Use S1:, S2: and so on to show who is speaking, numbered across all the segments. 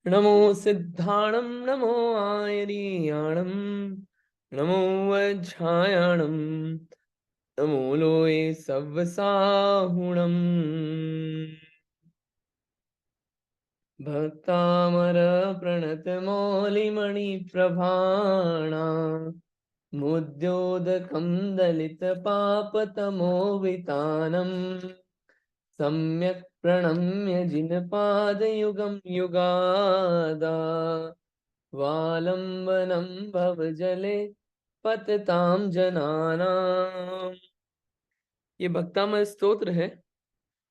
S1: नमो सिद्धाणं नमो आयर्याणं नमो वज्रायणं नमो लोये सव्वसाहुणम् भक्तामर प्रणतमौलिमणिप्रभाणा मुद्योदकं दलितपापतमोवितानम् सम्यक् प्रणम्य जिनपादयुगं युगादा वालंबनं भवजले पततां जनानाम्। ये भक्तामय स्तोत्र है।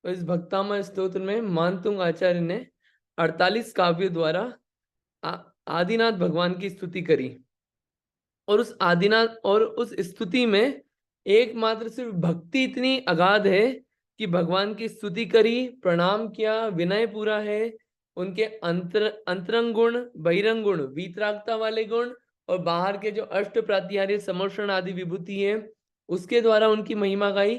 S1: और इस भक्तामय स्तोत्र में मानतुंग आचार्य ने 48 काव्यों द्वारा आदिनाथ भगवान की स्तुति करी। और उस आदिनाथ और उस स्तुति में एकमात्र सिर्फ भक्ति इतनी अगाध है कि भगवान की स्तुति करी, प्रणाम किया, विनय पूरा है। उनके अंतरंग गुण, बहिरंग गुण, वीतरागता वाले गुण और बाहर के जो अष्ट प्रातिहार्य समर्षण आदि विभूति है उसके द्वारा उनकी महिमा गाई।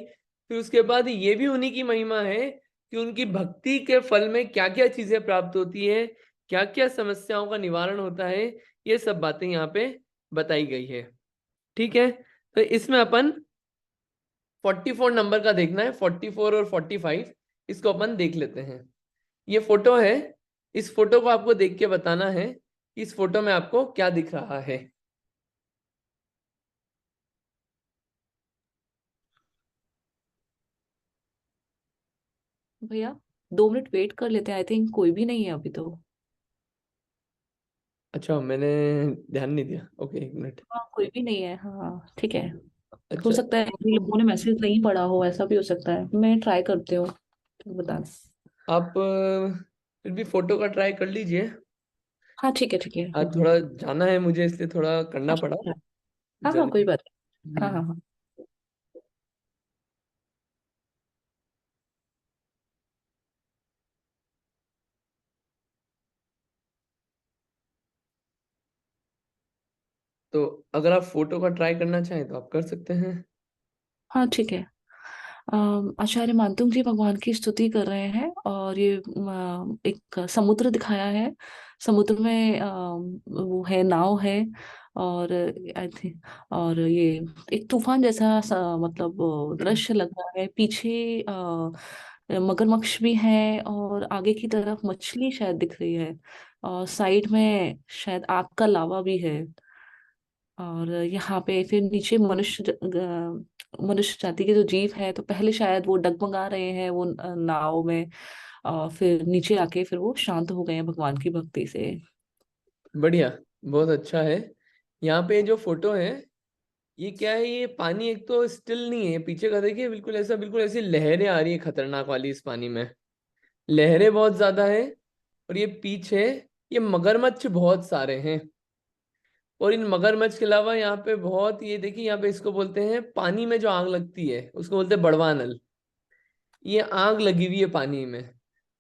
S1: फिर उसके बाद ये भी उन्हीं की महिमा है कि उनकी भक्ति के फल में क्या क्या चीजें प्राप्त होती है, क्या क्या समस्याओं का निवारण होता है, ये सब बातें यहाँ पे बताई गई है। ठीक है, तो इसमें अपन 44 नंबर का देखना है, 44 और 45 इसको अपन देख लेते हैं। ये फोटो है, इस फोटो को आपको देख के बताना है कि इस फोटो में आपको क्या दिख रहा है।
S2: भैया 2 मिनट वेट कर लेते हैं, आई थिंक कोई भी नहीं है अभी तो।
S1: अच्छा, मैंने ध्यान नहीं दिया। ओके, एक मिनट।
S2: हाँ कोई भी नहीं है, हाँ ठीक है। हो
S1: अच्छा,
S2: सकता है इन लोगों ने मैसेज नहीं पढ़ा हो, ऐसा भी हो सकता है। मैं ट्राई करती हूँ तो बता।
S1: आप फिर भी फोटो का ट्राई कर लीजिए।
S2: हाँ ठीक है ठीक है।
S1: आज थोड़ा जाना है मुझे, इसलिए थोड़ा करना पड़ा
S2: अच्छा, हाँ हाँ कोई
S1: जल्दी।
S2: बात नहीं। हाँ हाँ हाँ।
S1: तो अगर आप फोटो का ट्राई करना चाहें तो आप कर सकते हैं।
S2: हाँ ठीक है। आचार्य मानतुंग जी भगवान की स्तुति कर रहे हैं और ये एक समुद्र दिखाया है। समुद्र में वो है, नाव है। और आई थिंक, और ये एक तूफान जैसा मतलब दृश्य लग रहा है। पीछे मगरमच्छ भी है और आगे की तरफ मछली शायद दिख रही है। और साइड में शायद आग का लावा भी है। और यहाँ पे फिर नीचे मनुष्य जाति के जो जीव है, तो पहले शायद वो डगमगा रहे हैं वो नाव में। फिर नीचे आके फिर वो शांत हो गए हैं भगवान की भक्ति से।
S1: बढ़िया, बहुत अच्छा है। यहाँ पे जो फोटो है ये क्या है, ये पानी एक तो स्टिल नहीं है, पीछे का देखिए बिल्कुल ऐसा, बिल्कुल ऐसी लहरें आ रही है खतरनाक वाली। इस पानी में लहरें बहुत ज्यादा है। और ये पीछे ये मगरमच्छ बहुत सारे हैं। और इन मगरमच्छ के अलावा यहाँ पे बहुत, ये देखिए यहाँ पे इसको बोलते हैं, पानी में जो आग लगती है उसको बोलते हैं बड़वानल। ये आग लगी हुई है पानी में।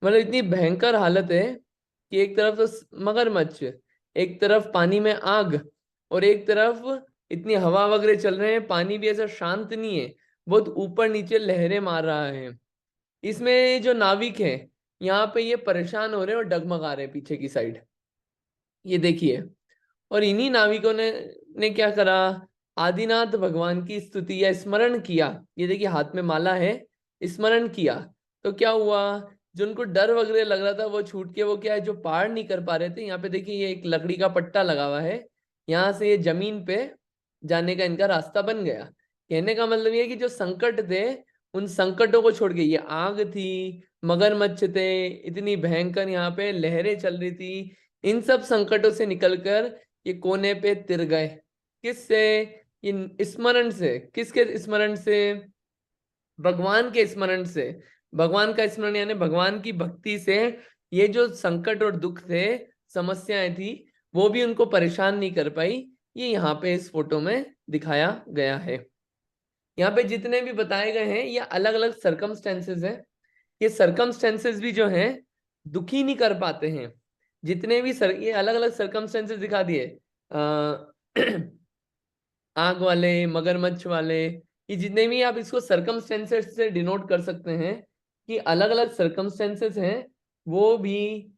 S1: मतलब इतनी भयंकर हालत है कि एक तरफ तो मगरमच्छ, एक तरफ पानी में आग, और एक तरफ इतनी हवा वगैरह चल रहे हैं। पानी भी ऐसा शांत नहीं है, बहुत ऊपर नीचे लहरें मार रहा है। इसमें जो नाविक है यहाँ पे ये परेशान हो रहे हैं और डगमगा रहे हैं पीछे की साइड, ये देखिए। और इन्हीं नाविकों ने क्या करा, आदिनाथ भगवान की स्तुति या स्मरण किया। ये देखिए हाथ में माला है, स्मरण किया। तो क्या हुआ, जो उनको डर वगैरह लग रहा था वो छूट के, वो क्या है, जो पार नहीं कर पा रहे थे, यहाँ पे देखिए ये एक लकड़ी का पट्टा लगा हुआ है, यहाँ से ये जमीन पे जाने का इनका रास्ता बन गया। कहने का मतलब ये है कि जो संकट थे उन संकटों को छोड़ के, ये आग थी, मगरमच्छ थे, इतनी भयंकर यहाँ पे लहरें चल रही थी, इन सब संकटों से निकलकर ये कोने पे तिर गए। किससे? इन स्मरण से। किसके स्मरण से? भगवान के स्मरण से। भगवान का स्मरण यानी भगवान की भक्ति से ये जो संकट और दुख थे, समस्याएं थी, वो भी उनको परेशान नहीं कर पाई। ये यहाँ पे इस फोटो में दिखाया गया है। यहाँ पे जितने भी बताए गए हैं ये अलग अलग सरकमस्टेंसेस हैं। ये सरकमस्टेंसेस भी जो हैं दुखी नहीं कर पाते हैं। जितने भी ये अलग अलग सरकमस्टेंसेस दिखा दिए, आग वाले, मगरमच्छ वाले, ये जितने भी, आप इसको सरकमस्टेंसेस से डिनोट कर सकते हैं कि अलग अलग सरकमस्टेंसेस हैं। वो भी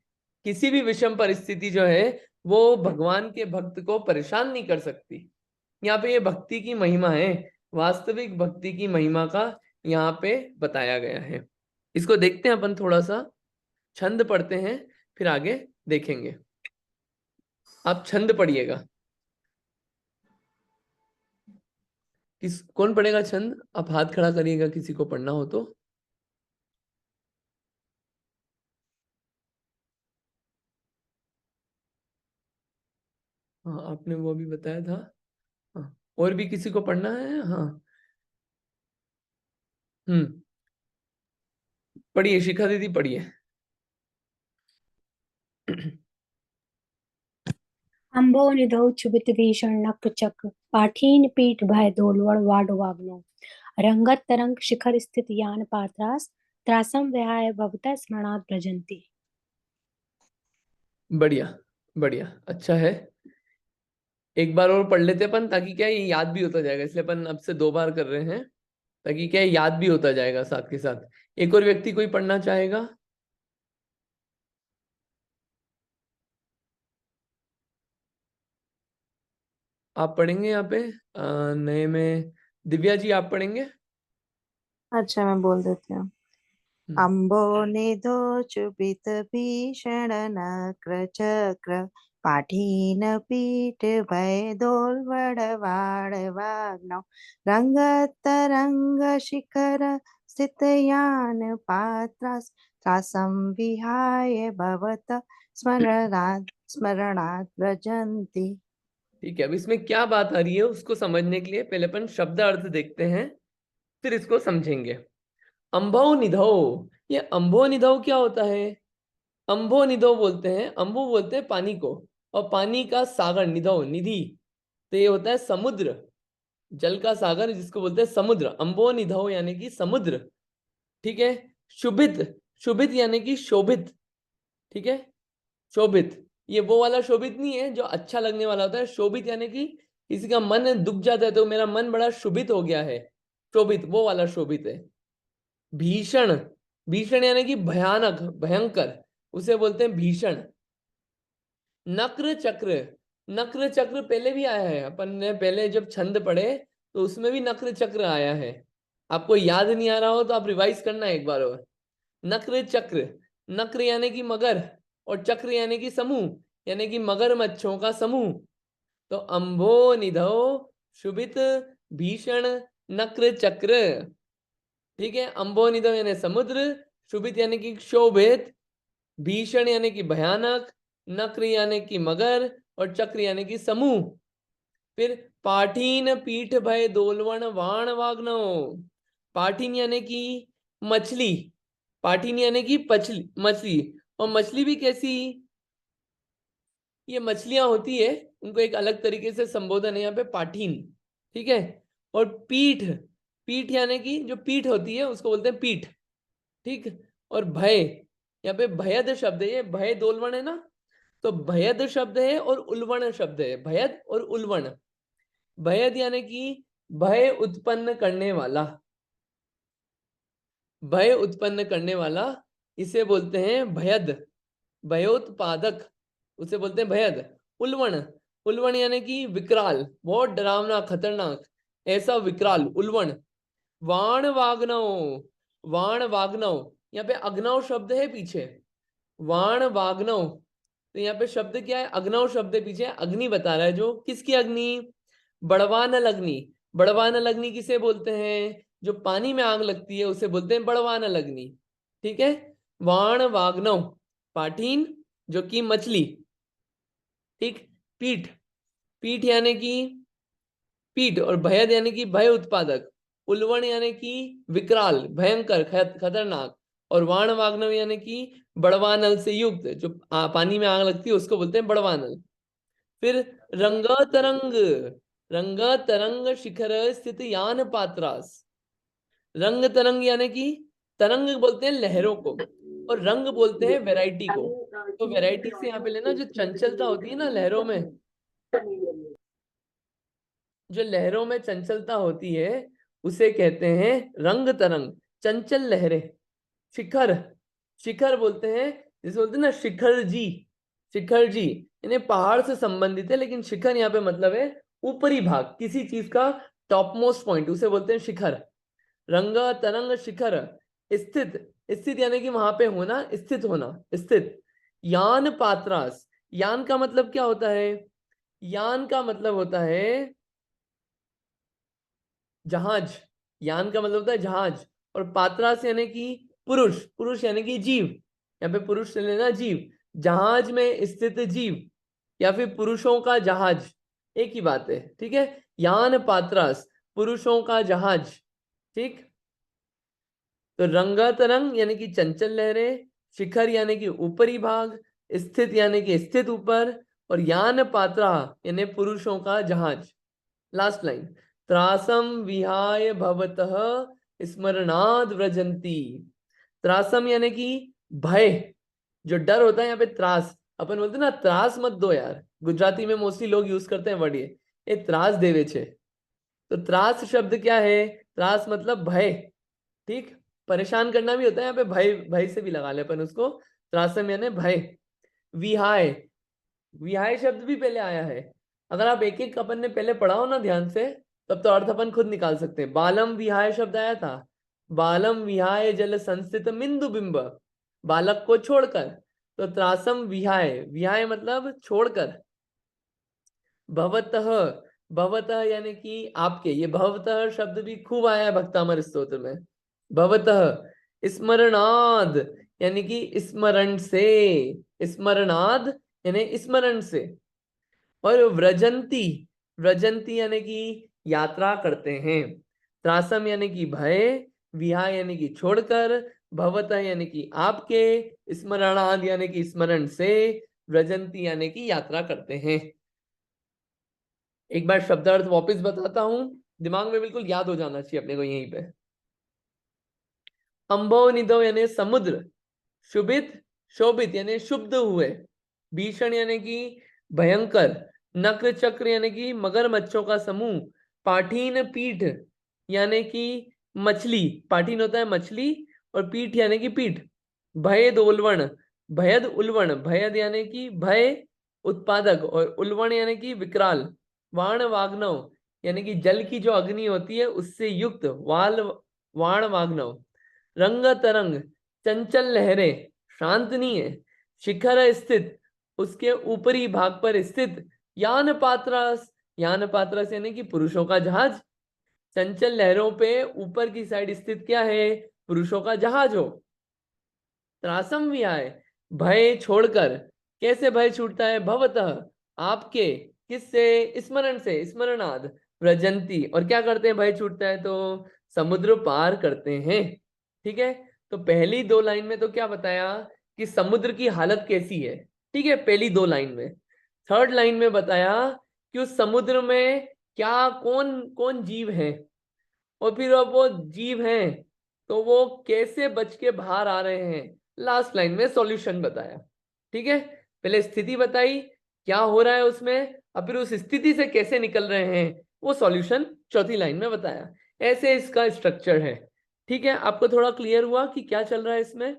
S1: किसी भी विषम परिस्थिति जो है वो भगवान के भक्त को परेशान नहीं कर सकती। यहाँ पे ये भक्ति की महिमा है, वास्तविक भक्ति की महिमा का यहाँ पे बताया गया है। इसको देखते हैं अपन थोड़ा सा, छंद पढ़ते हैं फिर आगे देखेंगे। आप छंद पढ़िएगा। कौन पढ़ेगा छंद? आप हाथ खड़ा करिएगा किसी को पढ़ना हो तो। हाँ, आपने वो भी बताया था। हाँ, और भी किसी को पढ़ना है? हाँ। पढ़िए शिखा दीदी, पढ़िए।
S3: अम्भोनिधौ क्षुभितभीषण नक्रचक्र पाठीन पीठ भय दोलवड़ वाड वाग्नो रंगत तरंग शिखर स्थित यान पात्रास त्रासम विहाय भवतः स्मरणात् भ्रजन्ति।
S1: बढ़िया बढ़िया, अच्छा है। एक बार और पढ़ लेते अपन, ताकि क्या है ये याद भी होता जाएगा, इसलिए अपन अब से 2 बार कर रहे हैं, ताकि क्या है याद भी होता जाएगा साथ के साथ। एक और व्यक्ति कोई पढ़ना चाहेगा? आप पढ़ेंगे यहाँ पे नए में? दिव्या जी आप पढ़ेंगे?
S4: अच्छा, मैं बोल देती हूँ। अम्बो निधो चुबित भीषण नक्र चक्र पाठीन पीठ भय दोल वड़वाड़ वाग्नौ रंगत तरंग शिखर स्थित यान पात्रास त्रासं विहाय भवत स्मरणात् व्रजन्ति।
S1: ठीक है, अब इसमें क्या बात आ रही है उसको समझने के लिए पहले अपन शब्द अर्थ देखते हैं, फिर इसको समझेंगे। अम्भो निधो, ये अम्भो निधो क्या होता है? अम्भो निधो बोलते हैं, अम्बु बोलते हैं पानी को, और पानी का सागर निधो निधि, तो ये होता है समुद्र, जल का सागर जिसको बोलते हैं समुद्र। अम्बो निधो यानी कि समुद्र। ठीक है। शुभित, शुभित यानी कि शोभित। ठीक है, शोभित, ये वो वाला शोभित नहीं है जो अच्छा लगने वाला होता है। शोभित यानी कि किसी का मन दुख जाता है तो मेरा मन बड़ा शुभित हो गया है, शोभित, वो वाला शोभित है। भीषण, भीषण यानी कि भयानक भयंकर, उसे बोलते हैं भीषण। नक्र चक्र, नक्र चक्र पहले भी आया है, अपन ने पहले जब छंद पढ़े तो उसमें भी नक्र चक्र आया है। आपको याद नहीं आ रहा हो तो आप रिवाइज करना एक बार और। नक्र चक्र, नक्र यानी कि मगर, और चक्र यानी कि समूह, यानी कि मगरमच्छों का समूह। तो अम्भो निधो शुभित भीषण नक्र चक्र। ठीक है, अम्भो निधो यानी समुद्र, शुभित यानी कि शोभित, भीषण यानी कि भयानक, नक्र यानी कि मगर, और चक्र यानी कि समूह। फिर पाठीन पीठ भय दोलवण वाण वाग्नो, पाठीन यानी कि मछली, पाठीन यानी कि पछली मछली, और मछली भी कैसी? ये मछलियां होती है, उनको एक अलग तरीके से संबोधन है यहाँ पे, पाठीन। ठीक है। और पीठ, पीठ यानी कि जो पीठ होती है उसको बोलते हैं पीठ। ठीक। और भय, यहाँ पे भयद शब्द है, ये भय दोलवण है ना, तो भयद शब्द है और उल्वण शब्द है, भयद और उल्वण। भयद यानी कि भय उत्पन्न करने वाला, भय उत्पन्न करने वाला, इसे बोलते हैं भयद, भयोत्पादक, उसे बोलते हैं भयद। उल्वण, उल्वण यानी कि विकराल, बहुत डरावना खतरनाक, ऐसा विकराल, उल्वण। वाण वाग्नव, वाण वाग्नव, यहाँ पे अग्नव शब्द है पीछे, वाण वाग्नव, तो यहाँ पे शब्द क्या है? अग्नव शब्द है पीछे, अग्नि बता रहा है, जो किसकी अग्नि? बड़वानल अग्नि। बड़वानल अग्नि किसे बोलते हैं? जो पानी में आग लगती है उसे बोलते हैं बड़वानल अग्नि। ठीक है। वाण वाग्नव, पाठीन जो कि मछली। ठीक। पीठ, पीठ यानी कि पीठ, और भयद यानी कि भय उत्पादक, उल्वण यानी कि विकराल भयंकर खतरनाक, और वाण वाग्नव यानी कि बड़वानल से युक्त, जो पानी में आग लगती है उसको बोलते हैं बड़वानल। फिर रंग तरंग, रंग तरंग शिखर स्थित यान पात्रास। रंग तरंग यानी कि तरंग बोलते हैं लहरों को, और रंग बोलते हैं वैरायटी को। तो वैरायटी से यहाँ पे लेना, जो चंचलता होती है ना लहरों में, जो लहरों में चंचलता होती है उसे कहते हैं रंग तरंग, चंचल लहरें। शिखर, शिखर बोलते हैं जैसे बोलते हैं ना शिखर जी, शिखर जी यानी पहाड़ से संबंधित है, लेकिन शिखर यहाँ पे मतलब है ऊपरी भाग, किसी चीज का टॉप मोस्ट पॉइंट, उसे बोलते हैं शिखर। रंग तरंग शिखर स्थित, स्थित यानी कि वहां पे होना, स्थित होना, स्थित। यान पात्रास, यान का मतलब क्या होता है? यान का मतलब होता है जहाज, यान का मतलब होता है जहाज। और पात्रास यानी कि पुरुष, पुरुष यानी कि जीव, यहाँ पे पुरुष से लेना जीव, जहाज में स्थित जीव या फिर पुरुषों का जहाज, एक ही बात है, ठीक है। यान पात्रास पुरुषों का जहाज, ठीक। तो रंगा तरंग यानी कि चंचल लहरें, शिखर यानी कि ऊपरी भाग, स्थित यानी कि स्थित ऊपर, और यान पात्रा यानी पुरुषों का जहाज। लास्ट लाइन, त्रासम विहाय भवतः स्मरणाद व्रजंती। त्रासम यानी कि भय, जो डर होता है, यहाँ पे त्रास, अपन बोलते हैं ना त्रास मत दो यार, गुजराती में मोस्टली लोग यूज करते हैं वर्ड ये त्रास देवे छे। तो त्रास शब्द क्या है? त्रास मतलब भय, ठीक। परेशान करना भी होता है यहाँ पे, भय, भय से भी लगा ले अपन उसको। त्रासम यानी भय। विहाय, विहाय शब्द भी पहले आया है। अगर आप एक एक अपन ने पहले पढ़ा हो ना ध्यान से, तब तो अर्थ अपन खुद निकाल सकते हैं। बालम विहाय शब्द आया था, बालम विहाय जल संस्थित मिंदु बिंब, बालक को छोड़कर। तो त्रासम विहाय, विहाय मतलब छोड़कर। भवतः, भवतः यानी कि आपके, ये भवतः शब्द भी खूब आया है भक्तामर स्तोत्र में। भवतः स्मरणाद यानी कि स्मरण से, स्मरणाद यानी स्मरण से। और व्रजंती, व्रजंती यानी कि यात्रा करते हैं। त्रासम यानी कि भय, विहाय यानी कि छोड़कर, भवतः यानी कि आपके, स्मरणाद यानी कि स्मरण से, व्रजंती यानी कि यात्रा करते हैं। एक बार शब्दार्थ वापस बताता हूं, दिमाग में बिल्कुल याद हो जाना चाहिए अपने को यहीं पे। अंबो निधो यानी समुद्र, शुभित, शोभित यानी शुद्ध हुए, भीषण यानी कि भयंकर, नक्र चक्र यानी कि मगरमच्छों का समूह, पाठीन पीठ यानी कि मछली, पाठीन होता है मछली, और पीठ यानी कि पीठ। भयद उल्वण, भयद उल्वण, भयद यानी कि भय उत्पादक, और उल्वण यानी कि विकराल। वाण वाग्नव यानी कि जल की जो अग्नि होती है उससे युक्त, वाल, वाण वाग्नव। रंग तरंग चंचल लहरें, शांत नहीं है। शिखर स्थित, उसके ऊपरी भाग पर स्थित। यान पात्रास, यान पात्रास यानी कि पुरुषों का जहाज। चंचल लहरों पे ऊपर की साइड स्थित क्या है? पुरुषों का जहाज हो। त्रासम विहाय, भय छोड़कर। कैसे भय छूटता है? भवतः, आपके, किससे? स्मरण से, स्मरणाद, व्रजंती, और क्या करते हैं भय छूटता है तो? समुद्र पार करते हैं, ठीक है। तो पहली दो लाइन में तो क्या बताया कि समुद्र की हालत कैसी है, ठीक है, पहली दो लाइन में। थर्ड लाइन में बताया कि उस समुद्र में क्या, कौन कौन जीव है, और फिर अब वो जीव हैं तो वो कैसे बच के बाहर आ रहे हैं। लास्ट लाइन में सॉल्यूशन बताया, ठीक है। पहले स्थिति बताई क्या हो रहा है उसमें, अब फिर उस स्थिति से कैसे निकल रहे हैं वो सॉल्यूशन चौथी लाइन में बताया। ऐसे इसका स्ट्रक्चर है, ठीक है। आपको थोड़ा क्लियर हुआ कि क्या चल रहा है इसमें?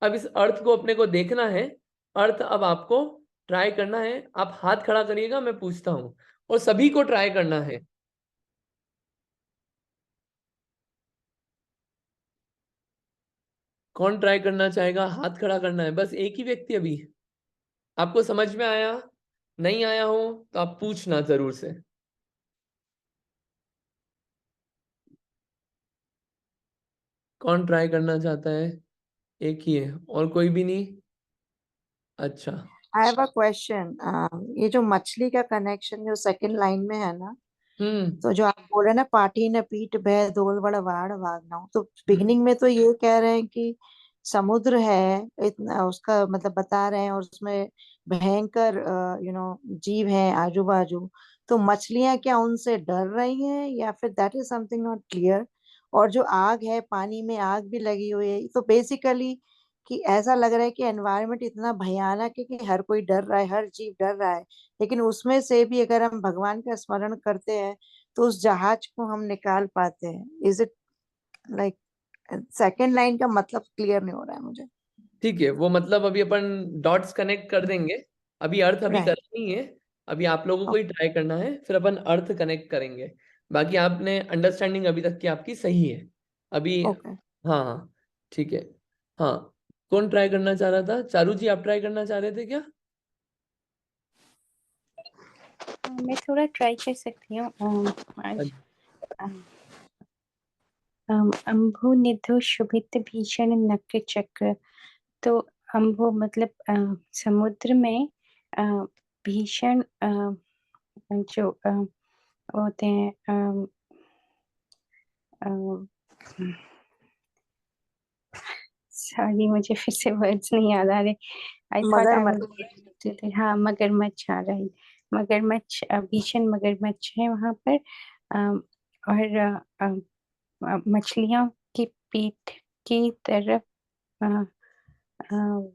S1: अब इस अर्थ को अपने को देखना है, अर्थ अब आपको ट्राई करना है। आप हाथ खड़ा करिएगा, मैं पूछता हूं, और सभी को ट्राई करना है। कौन ट्राई करना चाहेगा? हाथ खड़ा करना है, बस एक ही व्यक्ति अभी। आपको समझ में आया? नहीं आया हो तो आप पूछना जरूर से। कौन ट्राई करना चाहता है? एक ही है, और कोई भी नहीं? अच्छा।
S4: I have a question. ये जो मछली का कनेक्शन जो सेकंड लाइन में है ना,
S1: हम्म।
S4: तो जो आप बोल रहे हैं ना, पाठी न पीठ भय दोलवड़ वाड़ वागनाऊ, तो
S1: हम्म।
S4: बिगनिंग में तो ये कह रहे हैं कि समुद्र है इतना, उसका मतलब बता रहे हैं, और उसमें भयंकर जीव हैं आजू बाजू। तो मछलियां क्या उनसे डर रही हैं, या फिर that is something not clear. और जो आग है, पानी में आग भी लगी हुई है, तो बेसिकली कि ऐसा लग रहा है कि एनवायरनमेंट इतना भयानक है कि हर कोई डर रहा है, हर जीव डर रहा है। लेकिन उसमें से भी अगर हम भगवान का स्मरण करते हैं तो उस जहाज को हम निकाल पाते हैं। Is it like, second line का मतलब क्लियर नहीं हो रहा है मुझे।
S1: ठीक है, वो मतलब अभी अपन डॉट्स कनेक्ट कर देंगे। अभी अर्थ अभी
S4: राइट।
S1: करना नहीं है, अभी आप लोगों को ही ट्राई करना है, फिर अपन अर्थ कनेक्ट करेंगे। बाकी आपने अंडरस्टैंडिंग अभी तक की आपकी सही है अभी।
S4: ओके।
S1: हाँ हाँ ठीक है। हाँ, कौन ट्राई करना चाह रहा था? चारू जी, आप ट्राई करना चाह रहे थे क्या?
S3: मैं थोड़ा ट्राई कर सकती हूँ। आज अम्भो निधो शुभित भीषण नक्र चक्र। तो अम्भो मतलब समुद्र में भीषण जो होते हैं, सॉरी मुझे फिर से वर्ड्स नहीं याद आ रहे। आई थॉट आई
S4: मगरमच्छ।
S3: वाज, हाँ मगरमच्छ आ रही। मगरमच्छ, भीषण मगरमच्छ है वहां पर। और मछलियों की पीठ की तरफ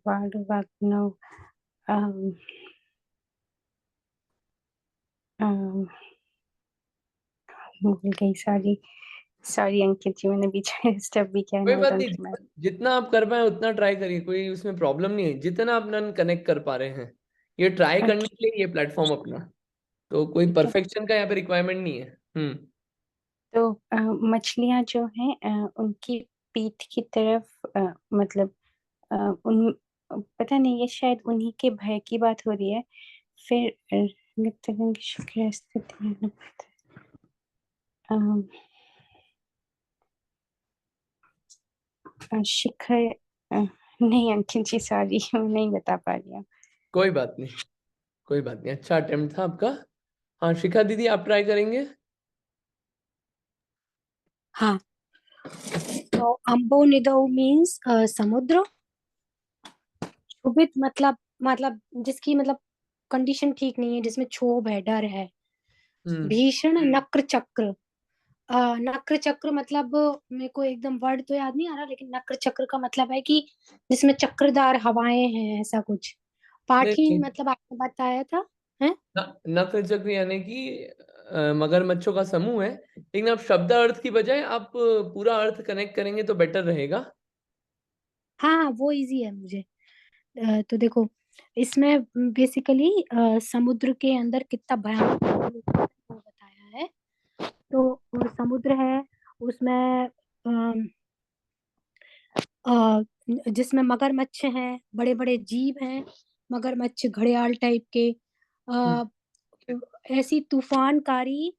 S3: वाग्नो भूल गई। सॉरी सॉरी अंकित जी, मैंने बीच में स्टेप भी किया।
S1: कोई
S3: आई
S1: बात नहीं,
S3: डोंट रिमेम्बर।
S1: जितना आप कर पाए उतना ट्राई करिए, कोई उसमें प्रॉब्लम नहीं है। जितना आप नन कनेक्ट कर पा रहे हैं, ये ट्राई करने
S3: ओके,
S1: के लिए ये प्लेटफॉर्म अपना, तो कोई
S3: ठीक है।
S1: परफेक्शन का यहाँ पे रिक्वायरमेंट नहीं है।
S3: तो मछलियां जो हैं उनकी पीठ की तरफ मतलब उन पता नहीं, ये शायद उन्हीं के भय की बात हो रही है। फिर नित्यगंग शिखर स्थित शिखर नहीं अंकित जी, सॉरी मैं नहीं बता पा रही हूँ।
S1: कोई बात नहीं, कोई बात नहीं, अच्छा अटेम्प्ट था आपका। हाँ शिखा दीदी, आप ट्राई करेंगे?
S3: हाँ, तो अम्बो निधो मीन्स समुद्र। क्षोभित मतलब जिसकी मतलब कंडीशन ठीक नहीं है, जिसमें क्षोभ है, डर है।
S1: हम्म
S3: भीषण नक्र चक्र। नक्र चक्र मतलब मेरे को एकदम वर्ड तो याद नहीं आ रहा, लेकिन नक्र चक्र का मतलब है कि जिसमें चक्रदार हवाएं हैं, ऐसा कुछ।
S1: नहीं
S3: पाठीन
S1: नहीं,
S3: मतलब आपने बताया था है।
S1: नक्र चक्र यानी कि मगरमच्छों का समूह है, लेकिन आप शब्द अर्थ की बजाय आप पूरा अर्थ कनेक्ट करेंगे तो बेटर रहेगा।
S3: हाँ वो इजी है मुझे। तो देखो, इसमें बेसिकली समुद्र के अंदर कितना भयानक वो बताया है। तो वो समुद्र है, उसमें जिसमें मगरमच्छ हैं, बड़े बड़े जीव हैं, मगरमच्छ घड़ियाल टाइप के।
S1: हम्म
S3: आ, ऐसी तूफानकारी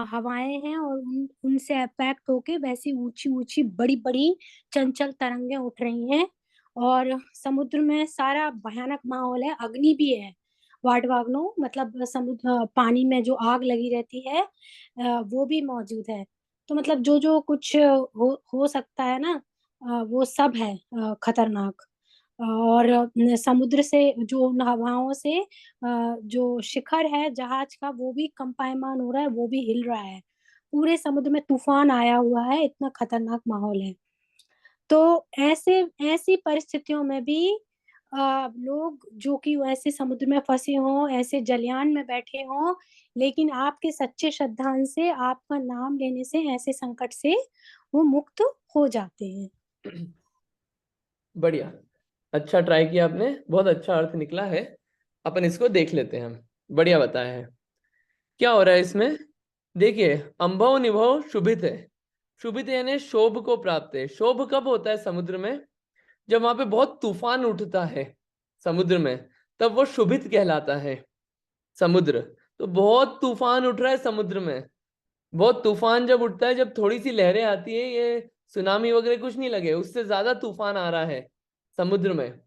S3: हवाएं हैं, और उनसे अफेक्ट होके वैसी ऊंची ऊंची बड़ी बड़ी चंचल तरंगें उठ रही हैं। और समुद्र में सारा भयानक माहौल है, अग्नि भी है। वाटवाग्नो मतलब समुद्र, पानी में जो आग लगी रहती है वो भी मौजूद है। तो मतलब जो जो कुछ हो सकता है ना, वो सब है खतरनाक। और समुद्र से जो उन हवाओं से जो शिखर है जहाज का, वो भी कंपायमान हो रहा है, वो भी हिल रहा है। पूरे समुद्र में तूफान आया हुआ है, इतना खतरनाक माहौल है। तो ऐसे ऐसी परिस्थितियों में भी लोग जो कि ऐसे समुद्र में फंसे हों, ऐसे जलयान में बैठे हों, लेकिन आपके सच्चे श्रद्धांजलि से, आपका नाम लेने से ऐसे संकट से वो मुक्त हो जाते हैं।
S1: बढ़िया, अच्छा ट्राई किया आपने, बहुत अच्छा अर्थ निकला है। अपन इसको देख लेते हैं हम। बढ़िया बताया है। क्या हो रहा है इसमें? देखिए, अंभव निभव शुभित है। शुभित यानी शोभ को प्राप्त है। शोभ कब होता है समुद्र में? जब वहां पे बहुत तूफान उठता है समुद्र में, तब वो शुभित कहलाता है समुद्र। तो बहुत तूफान उठ रहा है समुद्र में। बहुत तूफान जब उठता है, जब थोड़ी सी लहरें आती है, ये सुनामी वगैरह कुछ नहीं लगे, उससे ज्यादा तूफान आ रहा है समुद्र में।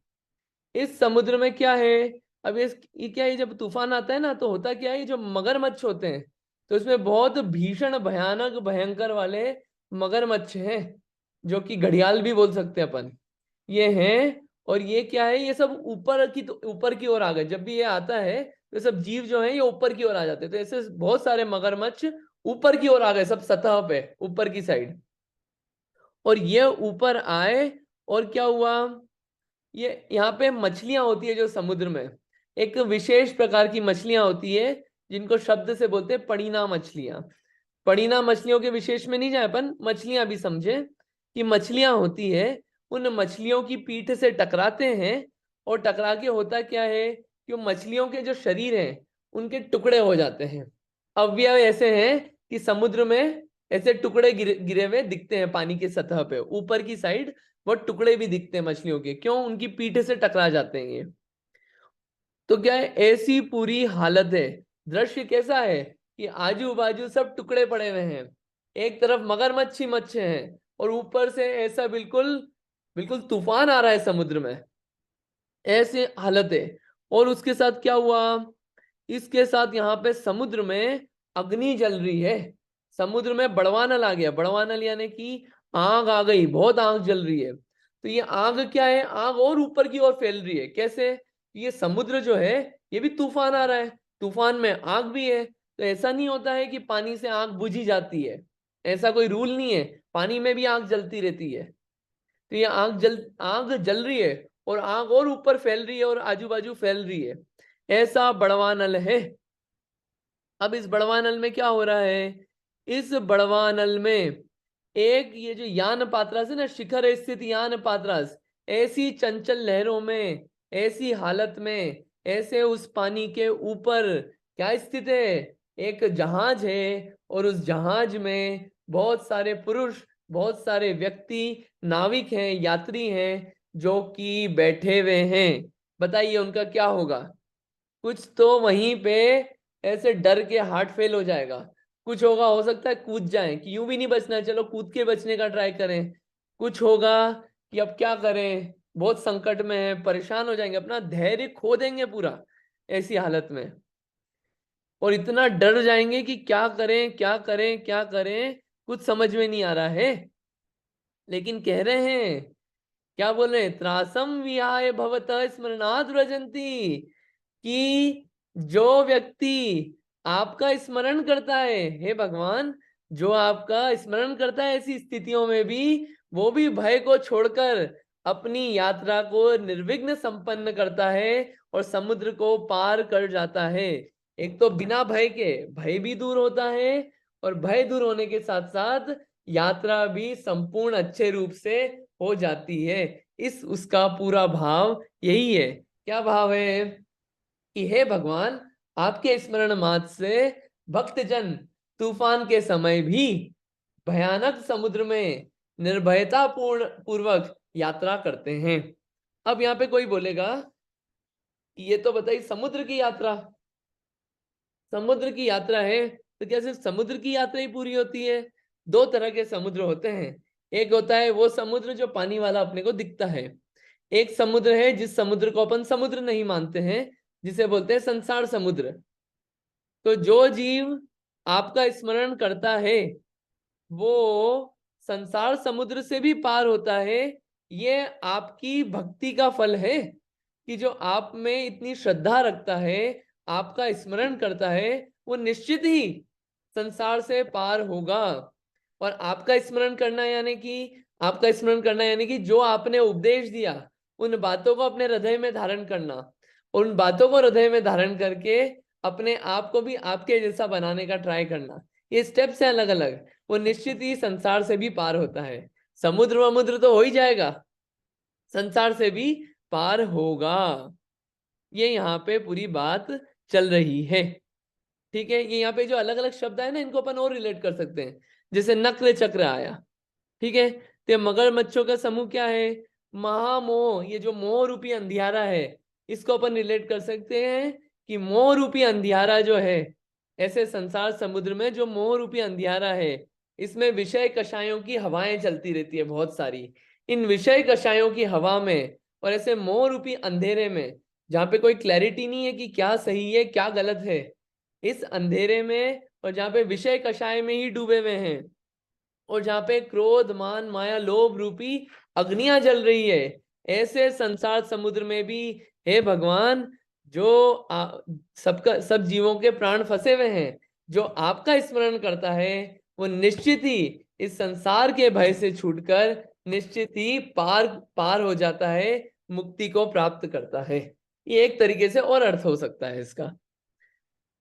S1: इस समुद्र में क्या है? अब ये क्या है, जब तूफान आता है ना, तो होता क्या है, ये जो मगरमच्छ होते हैं, तो इसमें बहुत भीषण भयानक भयंकर वाले मगरमच्छ हैं, जो कि घड़ियाल भी बोल सकते हैं अपन, ये हैं। और ये क्या है, ये सब ऊपर की ओर आ गए। जब भी ये आता है तो सब जीव जो है ये ऊपर की ओर आ जाते हैं। तो ऐसे बहुत सारे मगरमच्छ ऊपर की ओर आ गए, सब सतह पे ऊपर की साइड। और ये ऊपर आए, और क्या हुआ, ये यहाँ पे मछलियां होती है जो समुद्र में, एक विशेष प्रकार की मछलियां होती है, जिनको शब्द से बोलते हैं पड़ीना मछलियां। पड़ीना मछलियों के विशेष में नहीं जाए अपन, मछलियां भी समझे कि मछलियां होती है। उन मछलियों की पीठ से टकराते हैं, और टकरा के होता क्या है कि मछलियों के जो शरीर हैं उनके टुकड़े हो जाते हैं। अवयव ऐसे हैं कि समुद्र में ऐसे टुकड़े गिरे हुए दिखते हैं पानी की सतह पे, ऊपर की साइड वो टुकड़े भी दिखते हैं मछलियों के, क्यों? उनकी पीठ से टकरा जाते हैं ये। तो क्या है, ऐसी पूरी हालत है। दृश्य कैसा है कि आजू बाजू सब टुकड़े पड़े हुए हैं, एक तरफ मगरमच्छ ही मच्छ हैं, और ऊपर से ऐसा बिल्कुल बिल्कुल तूफान आ रहा है समुद्र में, ऐसी हालत है। और उसके साथ क्या हुआ, इसके साथ यहाँ पे समुद्र में अग्नि जल रही है। समुद्र में बड़वानल आ गया, बड़वानल यानी कि आग आ गई, बहुत आग जल रही है। तो ये आग क्या है, आग और ऊपर की ओर फैल रही है। कैसे? ये समुद्र जो है ये भी तूफान आ रहा है, तूफान में आग भी है। तो ऐसा नहीं होता है कि पानी से आग बुझी जाती है, ऐसा कोई रूल नहीं है, पानी में भी आग जलती रहती है। तो ये आग जल रही है, और आग और ऊपर फैल रही है और आजू बाजू फैल रही है, ऐसा बड़वानल है। अब इस बड़वानल में क्या हो रहा है, इस बड़वानल में एक ये जो यान पात्रास है ना, शिखर स्थित यान पात्रास, ऐसी चंचल लहरों में, ऐसी हालत में, ऐसे उस पानी के ऊपर क्या स्थित है, एक जहाज है, और उस जहाज में बहुत सारे पुरुष, बहुत सारे व्यक्ति, नाविक हैं, यात्री हैं, जो कि बैठे हुए हैं। बताइए उनका क्या होगा? कुछ तो वहीं पे ऐसे डर के हार्ट फेल हो जाएगा, कुछ होगा, हो सकता है कूद जाएं कि यूं भी नहीं बचना है, चलो कूद के बचने का ट्राई करें। कुछ होगा कि अब क्या करें, बहुत संकट में है, परेशान हो जाएंगे, अपना धैर्य खो देंगे पूरा ऐसी हालत में, और इतना डर जाएंगे कि क्या करें क्या करें क्या करें, कुछ समझ में नहीं आ रहा है। लेकिन कह रहे हैं, क्या बोल रहे हैं, त्रासम विहाय भवतः स्मरणात् व्रजन्ति, कि जो व्यक्ति आपका स्मरण करता है, हे भगवान, जो आपका स्मरण करता है ऐसी स्थितियों में भी, वो भी भय को छोड़कर अपनी यात्रा को निर्विघ्न संपन्न करता है और समुद्र को पार कर जाता है। एक तो बिना भय के भय भी दूर होता है, और भय दूर होने के साथ साथ यात्रा भी संपूर्ण अच्छे रूप से हो जाती है। इस उसका पूरा भाव यही है। क्या भाव है कि हे भगवान, आपके स्मरण मात्र से भक्तजन तूफान के समय भी भयानक समुद्र में निर्भयता पूर्वक यात्रा करते हैं। अब यहाँ पे कोई बोलेगा कि ये तो बताइए समुद्र की यात्रा, समुद्र की यात्रा है तो क्या सिर्फ समुद्र की यात्रा ही पूरी होती है? दो तरह के समुद्र होते हैं। एक होता है वो समुद्र जो पानी वाला अपने को दिखता है, एक समुद्र है जिस समुद्र को अपन समुद्र नहीं मानते हैं, जिसे बोलते हैं संसार समुद्र। तो जो जीव आपका स्मरण करता है वो संसार समुद्र से भी पार होता है। ये आपकी भक्ति का फल है कि जो आप में इतनी श्रद्धा रखता है, आपका स्मरण करता है, वो निश्चित ही संसार से पार होगा। और आपका स्मरण करना यानी कि, आपका स्मरण करना यानी कि जो आपने उपदेश दिया उन बातों को अपने हृदय में धारण करना, और उन बातों को हृदय में धारण करके अपने आप को भी आपके जैसा बनाने का ट्राई करना। ये स्टेप्स हैं अलग अलग, वो निश्चित ही संसार से भी पार होता है। समुद्र वमुद्र तो हो ही जाएगा, संसार से भी पार होगा। ये यहाँ पे पूरी बात चल रही है। ठीक है, ये यहाँ पे जो अलग अलग शब्द है ना, इनको अपन और रिलेट कर सकते हैं। जैसे नक्र चक्र आया, ठीक है, तो मगरमच्छों का समूह क्या है, महामोह, ये जो मोह रूपी अंधियारा है, इसको अपन रिलेट कर सकते हैं कि मोह रूपी अंधियारा जो है, ऐसे संसार समुद्र में जो मोह रूपी अंधियारा है, इसमें विषय कषायों की हवाएं चलती रहती है बहुत सारी। इन विषय कषायों की हवा में और ऐसे मोह रूपी अंधेरे में, जहाँ पे कोई क्लैरिटी नहीं है कि क्या सही है क्या गलत है, इस अंधेरे में और जहाँ पे विषय कषाय में ही डूबे हुए हैं, और जहाँ पे क्रोध मान माया लोभ रूपी अग्नियां जल रही है, ऐसे संसार समुद्र में भी हे भगवान, जो सबका सब जीवों के प्राण फंसे हुए हैं, जो आपका स्मरण करता है वो निश्चित ही इस संसार के भय से छूटकर निश्चित ही पार पार हो जाता है, मुक्ति को प्राप्त करता है। ये एक तरीके से और अर्थ हो सकता है इसका।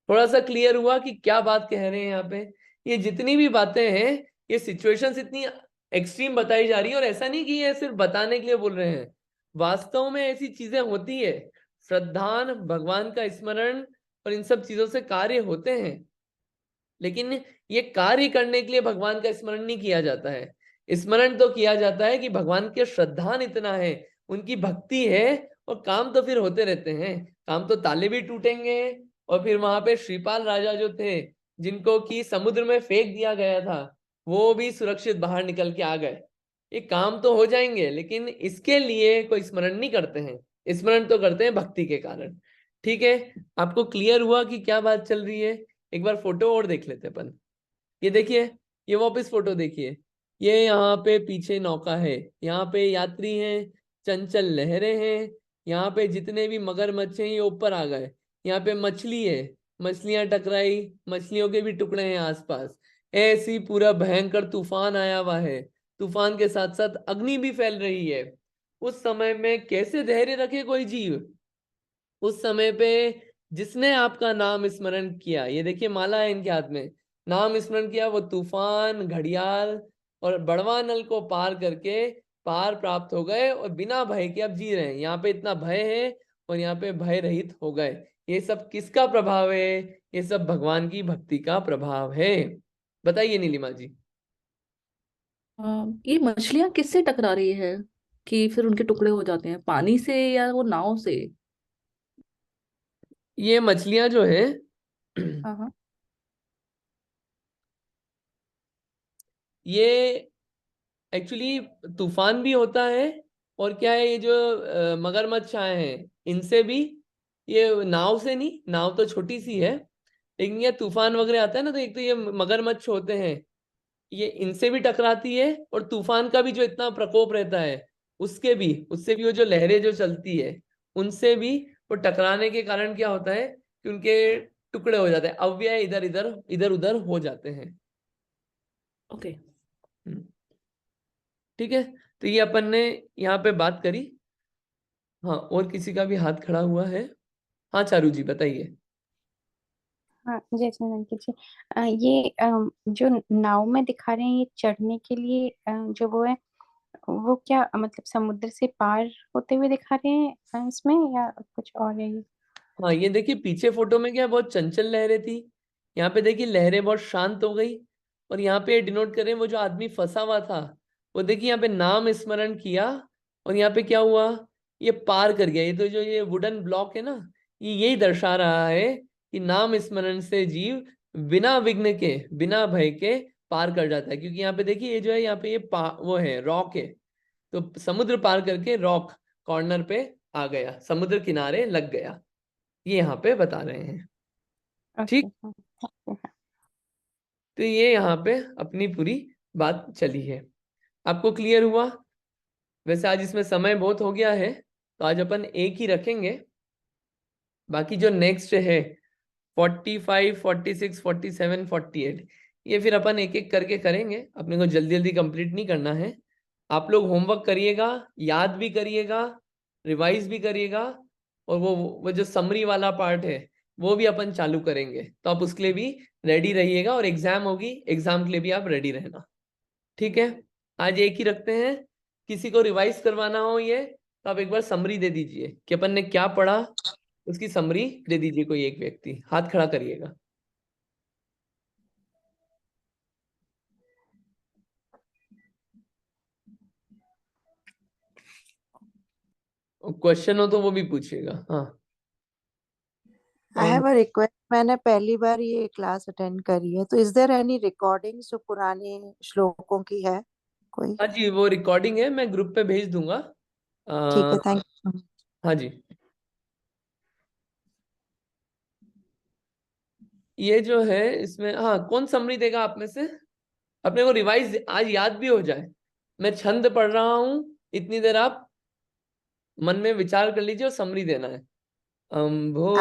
S1: थोड़ा सा क्लियर हुआ कि क्या बात कह रहे हैं यहाँ पे? ये जितनी भी बातें हैं, ये सिचुएशंस इतनी एक्सट्रीम बताई जा रही है। और ऐसा नहीं कि ये सिर्फ बताने के लिए बोल रहे हैं, वास्तव में ऐसी चीजें होती है। श्रद्धान, भगवान का स्मरण और इन सब चीजों से कार्य होते हैं, लेकिन ये कार्य करने के लिए भगवान का स्मरण नहीं किया जाता है। स्मरण तो किया जाता है कि भगवान के श्रद्धान इतना है, उनकी भक्ति है, और काम तो फिर होते रहते हैं। काम तो ताले भी टूटेंगे, और फिर वहां पे श्रीपाल राजा जो थे, जिनको कि समुद्र में फेंक दिया गया था, वो भी सुरक्षित बाहर निकल के आ गए। ये काम तो हो जाएंगे, लेकिन इसके लिए कोई स्मरण नहीं करते हैं। स्मरण तो करते हैं भक्ति के कारण। ठीक है, आपको क्लियर हुआ कि क्या बात चल रही है? एक बार फोटो और देख लेते अपन। ये देखिए, ये वापस फोटो देखिए। ये यहाँ पे पीछे नौका है, यहाँ पे यात्री हैं, चंचल लहरें हैं। यहाँ पे जितने भी मगरमच्छ हैं ये ऊपर आ गए। यहाँ पे मछली है, मछलियां टकराई, मछलियों के भी टुकड़े हैं आसपास। ऐसी पूरा भयंकर तूफान आया हुआ है, तूफान के साथ साथ अग्नि भी फैल रही है। उस समय में कैसे धैर्य रखे कोई जीव? उस समय पे जिसने आपका नाम स्मरण किया, ये देखिए माला है इनके हाथ में, नाम स्मरण किया, वो तूफान, घड़ियाल और बड़वा नल को पार करके पार प्राप्त हो गए, और बिना भय के अब जी रहे हैं। यहाँ पे इतना भय है और यहाँ पे भय रहित हो गए। ये सब किसका प्रभाव है? ये सब भगवान की भक्ति का प्रभाव है। बताइए नीलिमा जी।
S2: ये मछलियां किससे टकरा रही है कि फिर उनके टुकड़े हो जाते हैं, पानी से या वो नाव से?
S1: ये मछलियां जो है
S2: हाँ हाँ।
S1: ये एक्चुअली तूफान भी होता है, और क्या है, ये जो मगरमच्छ आए हैं इनसे भी, ये नाव से नहीं, नाव तो छोटी सी है, लेकिन ये तूफान वगैरह आता है ना, तो एक तो ये मगरमच्छ होते हैं, ये इनसे भी टकराती है, और तूफान का भी जो इतना प्रकोप रहता है उसके भी, उससे भी वो जो लहरें जो चलती है उनसे भी, वो टकराने के कारण क्या होता है कि उनके टुकड़े हो जाते हैं, अव्यय इधर इधर इधर उधर हो जाते हैं।
S2: ओके।
S1: हम्म, ठीक है। तो ये अपन ने यहाँ पे बात करी। हाँ, और किसी का भी हाथ खड़ा हुआ है? हाँ चारू जी बताइए।
S3: हाँ जय चंदन की जी। ये जो नाव में दिखा रहे हैं ये चढ़ने के लिए, जो वो है, वो क्या मतलब समुद्र से पार होते हुए दिखा रहे हैं इसमें, या कुछ और है ये?
S1: हाँ ये देखिए, पीछे फोटो में क्या बहुत चंचल लहरें थी, यहाँ पे देखिए लहरें बहुत शांत हो गई। और यहाँ पे डिनोट करें, वो जो आदमी फंसा हुआ था, वो देखिए यहाँ पे नाम स्मरण किया, और यहाँ पे क्या हुआ, ये पार कर गया। ये तो जो ये वुडन ब्लॉक है ना, ये यही दर्शा रहा है कि नाम स्मरण से जीव बिना विघ्न के, बिना भय के पार कर जाता है। क्योंकि यहाँ पे देखिए, ये जो है यहाँ पे ये वो है, रॉक है, तो समुद्र पार करके रॉक कॉर्नर पे आ गया, समुद्र किनारे लग गया। ये यहाँ पे बता रहे हैं।
S3: ओके।
S1: ठीक।
S3: हाँ ठीक है।
S1: तो ये यहाँ पे अपनी पूरी बात चली है। आपको क्लियर हुआ? वैसे आज इसमें समय बहुत हो गया है, तो आज अपन एक ही रखेंगे। बाकी जो नेक्स्ट है 45, 46, 47, 48, ये फिर अपन एक एक करके करेंगे। अपने को जल्दी जल्दी कंप्लीट नहीं करना है। आप लोग होमवर्क करिएगा, याद भी करिएगा, रिवाइज भी करिएगा, और वो जो समरी वाला पार्ट है वो भी अपन चालू करेंगे। तो आप उसके लिए भी रेडी रहिएगा, और एग्जाम होगी, एग्जाम के लिए भी आप रेडी रहना। ठीक है, आज एक ही रखते हैं। किसी को रिवाइज करवाना हो ये, तो आप एक बार समरी दे दीजिए कि अपन ने क्या पढ़ा, उसकी समरी दे दीजिए। कोई एक व्यक्ति हाथ खड़ा करिएगा। क्वेश्चन हो तो वो भी पूछिएगा। हाँ।
S4: आई
S1: कौन?
S4: Have a request. मैंने पहली बार ये क्लास अटेंड करी है, तो इज देयर एनी रिकॉर्डिंग्स जो पुराने श्लोकों की है कोई?
S1: हाँ जी, वो रिकॉर्डिंग है, मैं ग्रुप पे भेज दूंगा।
S4: ठीक
S1: आ,
S4: है, थैंक यू।
S1: हाँ जी। ये जो है इसमें, हाँ, कौन समरी देगा आप में से? अपने को रिवाइज आज याद भी हो जाए। मैं छंद पढ़ रहा हूँ, इतनी देर आप मन में विचार कर लीजिए और समरी देना है।
S4: आप
S1: अम्भो,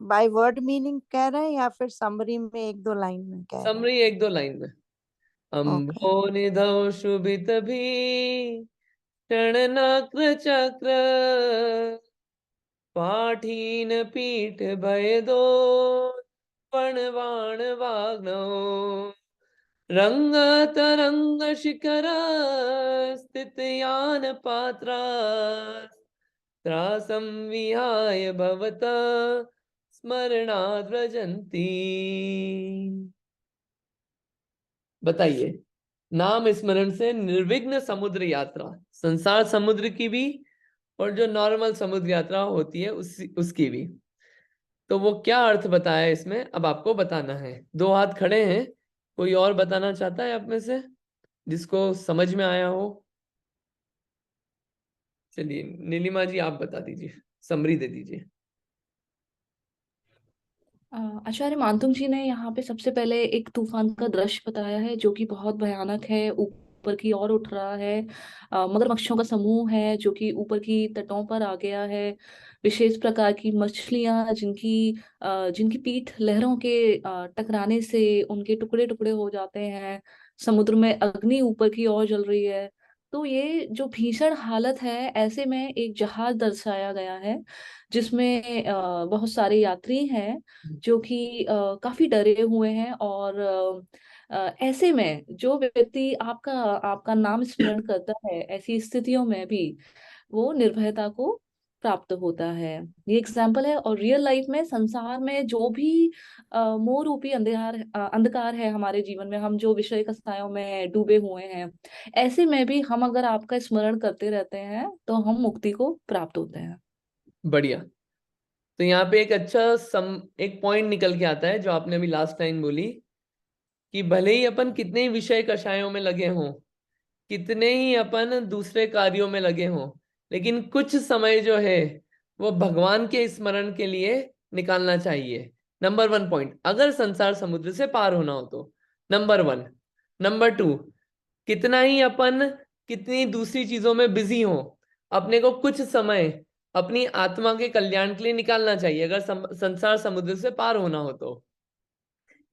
S4: बाय वर्ड मीनिंग कह रहे हैं या फिर समरी में एक दो लाइन में कह रहे हैं?
S1: समरी एक दो लाइन में।
S4: ओके।
S1: अम्भो निधौ शुभित भी टणनाक्र चक्र पाठीन पीठ भय दो, पण बाण वाग्नौ रंग तरंग शिखर स्थित यान पात्रा त्रासं विहाय भवत स्मरणाद् व्रजन्ति। बताइए, नाम स्मरण से निर्विघ्न समुद्र यात्रा, संसार समुद्र की भी और जो नॉर्मल समुद्र यात्रा होती है उसकी भी। तो वो क्या अर्थ बताया इसमें, अब आपको बताना है। दो हाथ खड़े हैं, कोई और बताना चाहता है आप में से जिसको समझ में आया हो? चलिए नीलिमा जी आप बता दीजिए, समरी दे दीजिए।
S2: आचार्य मानतुंग जी ने यहाँ पे सबसे पहले एक तूफान का दृश्य बताया है जो कि बहुत भयानक है, ऊपर की ओर उठ रहा है। मगरमच्छों का समूह है जो कि ऊपर की तटों पर आ गया है। विशेष प्रकार की मछलियां जिनकी पीठ लहरों के टकराने से उनके टुकड़े टुकड़े हो जाते हैं। समुद्र में अग्नि ऊपर की ओर जल रही है। तो ये जो भीषण हालत है, ऐसे में एक जहाज दर्शाया गया है जिसमें बहुत सारे यात्री हैं जो कि काफी डरे हुए हैं। और ऐसे में जो व्यक्ति आपका आपका नाम स्मरण करता है, ऐसी स्थितियों में भी वो निर्भयता को प्राप्त होता है। ये एग्जाम्पल है। और रियल लाइफ में संसार में जो भी मोह रूपी अंधकार है हमारे जीवन में, हम जो विषय कसायों में डूबे हुए हैं, ऐसे में भी हम अगर आपका स्मरण करते रहते हैं तो हम मुक्ति को प्राप्त होते हैं।
S1: बढ़िया। तो यहाँ पे एक अच्छा एक पॉइंट निकल के आता है जो आपने अभी लास्ट लाइन बोली कि भले ही अपन कितने ही विषय कषायों में लगे हों, कितने ही अपन दूसरे कार्यों में लगे हों, लेकिन कुछ समय जो है वो भगवान के स्मरण के लिए निकालना चाहिए। नंबर 1 पॉइंट, अगर संसार समुद्र से पार होना हो तो। नंबर 1। नंबर 2, कितना ही अपन कितनी दूसरी चीजों में बिजी हो, अपने को कुछ समय अपनी आत्मा के कल्याण के लिए निकालना चाहिए अगर संसार समुद्र से पार होना हो तो।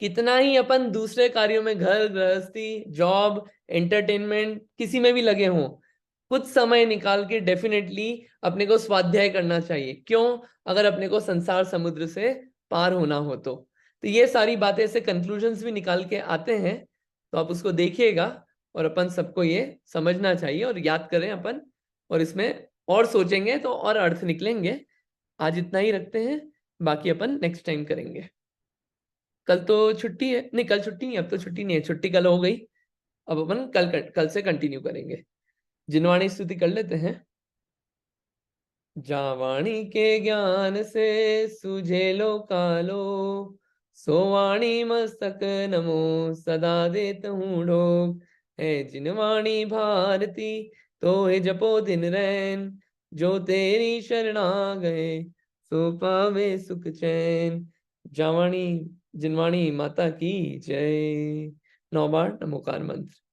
S1: कितना ही अपन दूसरे कार्यों में, घर गृहस्थी, जॉब, एंटरटेनमेंट, किसी में भी लगे हों, कुछ समय निकाल के डेफिनेटली अपने को स्वाध्याय करना चाहिए। क्यों? अगर अपने को संसार समुद्र से पार होना हो तो ये सारी बातें ऐसे कंक्लूजन्स भी निकाल के आते हैं, तो आप उसको देखिएगा और अपन सबको ये समझना चाहिए और याद करें अपन, और इसमें और सोचेंगे तो और अर्थ निकलेंगे। आज इतना ही रखते हैं, बाकी अपन नेक्स्ट टाइम करेंगे। कल तो छुट्टी है, नहीं कल छुट्टी नहीं, अब तो छुट्टी नहीं है, छुट्टी कल हो गई। अब अपन कल से कंटिन्यू करेंगे। जिनवाणी स्तुति कर लेते हैं। जावाणी के ज्ञान से सुझे लो कालो, सोवाणी मस्तक नमो सदा देत हूँ ढोक। है जिनवाणी भारती तो है जपो दिन रैन, जो तेरी शरणा गए सो पावे सुख चैन। जावाणी जिनवाणी माता की जय। 9 बार नमोकार मंत्र।